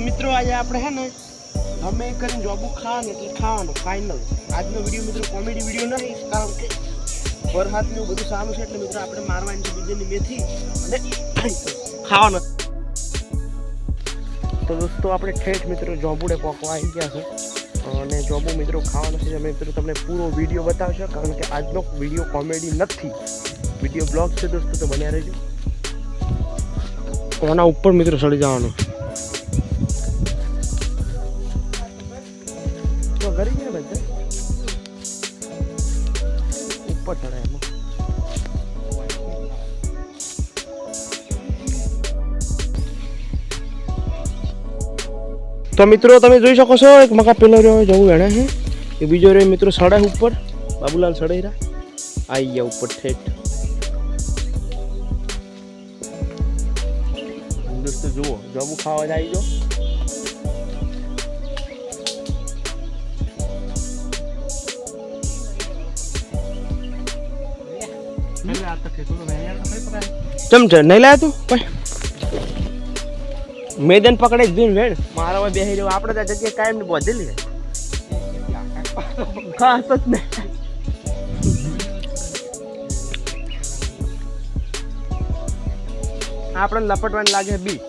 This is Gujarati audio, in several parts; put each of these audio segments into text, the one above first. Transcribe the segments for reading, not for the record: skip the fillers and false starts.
મિત્રો આજે આપણે હે ને અમે કરીને જોબુ ખાવાનું એટલે ખાવાનું ફાઇનલ. આજનો વિડીયો મિત્રો કોમેડી વિડીયો નહીં, કારણ કે વરસાદનું બધું સારું છે એટલે મિત્રો આપણે મારવાની છે બીજાની મેથી અને ખાવાનું. તો દોસ્તો આપણે ઠેઠ મિત્રો જોબુડે પકવા આવી ગયા છે અને જોબુ મિત્રો ખાવાનું છે. અમે મિત્રો તમને પૂરો વિડીયો બતાવશો, કારણ કે આજનો વિડીયો કોમેડી નથી, વિડીયો બ્લોગ છે દોસ્તો, તો બન્યા રહેજો. આના ઉપર મિત્રો ચડી જવાનું તો કરી ગયા બધા ઉપર ચડે એમાં. તો મિત્રો તમે જોઈ શકો છો એક મકા પેલો રહ્યો જવું એને છે, એ બીજો રહ્યો મિત્રો સડે ઉપર. બાબુલાલ સડે રહ્યા આવી ગયા ઉપર ઠેઠ. દોસ્તો જુઓ જોબુ ખાવા જાય જો. ચમચા નહીં લાયા તું પણ મેદાન પકડે જ વેણ મારામાં બેસી રહ્યો. આપણે ત્યાં જગ્યાએ કાયમ ને બોધેલી ખાસ જ નહીં. આપણે લપટવાની લાગે બી.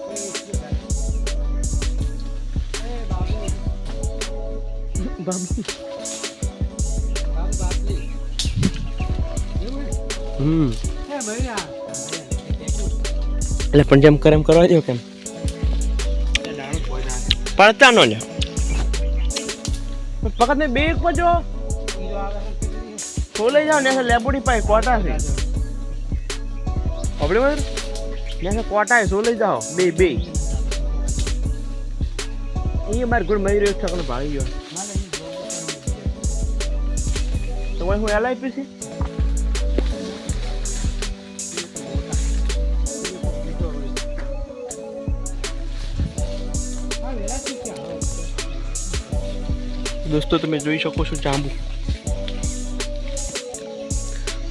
એટલે પણ જેમ કરે એમ કરવા દો. કેમ પડતા નો લે પકડ ને બે એક જો ખોલે જાવ ને લેબોડી પાઈ કોટા છે આપણે ને કોટા છે લઈ જાઓ બે બે. એ મારે ગુડ મળી રહ્યો છે ભાળી ગયો તો હું LIP છે. દોસ્તો તમે જોઈ શકો છો જાંબુ.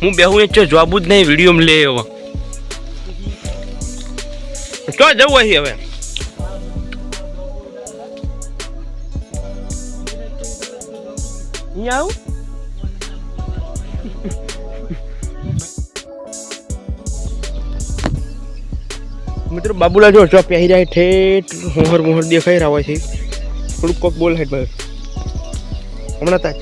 હું બેહું એ જોબુ જ નહીં વિડીયો લે એવા તો જવું અહીં હવે. અહીંયા આવું મિત્રો બાબુલા જો ચો પહેરી જાય ઠેઠ મોહર મોહર દેખાઈ રહ્યા હોય છે. થોડુંક કોક બોલ હેડ ભાઈ હમણાં તાજ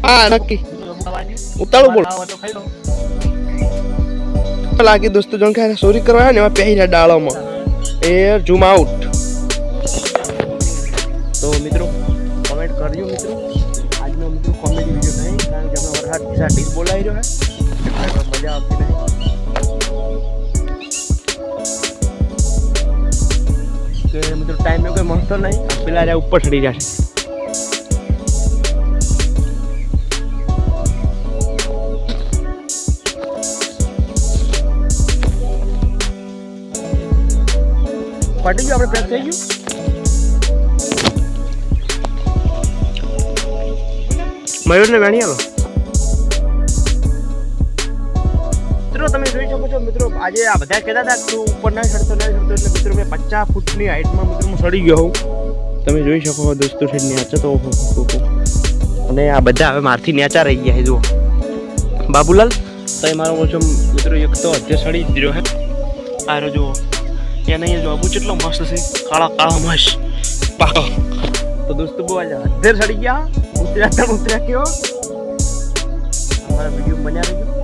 હા નક્કી ઉતાળું બોલ લાગી દોસ્તો જો કે સોરી કરવા ને એમાં પહેરી રહ્યા ડાળોમાં એ ઝૂમ આઉટ. તો મિત્રો કમેન્ટ કરજો મિત્રો. આજનો મિત્રો કોમેડી વિડીયો નહીં, કારણ કે હમણાં વરસાદ પીસા ડીશ બોલાવી રહ્યો છે, મજા આવતી નહીં. કે મિત્રો ટાઈમ કોઈ મળતો નહીં, પેલા રહ્યા ઉપર ચડી જશે. ફાટી ગયું, આપણે પેક થઈ ગયું. મયુરને વેણી આલો. મિત્રો તમે જોઈ શકો છો મિત્રો આજે આ બધા કહેતા હતા તું ઉપર ના ચડતો એટલે મિત્રો મેં 50 ફૂટની હાઈટમાં મિત્રો હું ચડી ગયો હું. તમે જોઈ શકો દોસ્તો છે નેચા તો અને આ બધા હવે મારથી નેચા રહી ગયા છે. જુઓ બાબુલાલ તો મારો ઓછો મિત્રો એક તો અધ્ય ચડી જ રહ્યો હે. આ જુઓ એને અહીંયા જોબુ કેટલો મસ્ત છે, કાળા કાળા મસ્ત પાકો. તો દોસ્તો બહુ આજે અધ્ધર ચડી ગયા. ઉતર્યા કેવો અમારા વિડીયો બન્યા રહેજો.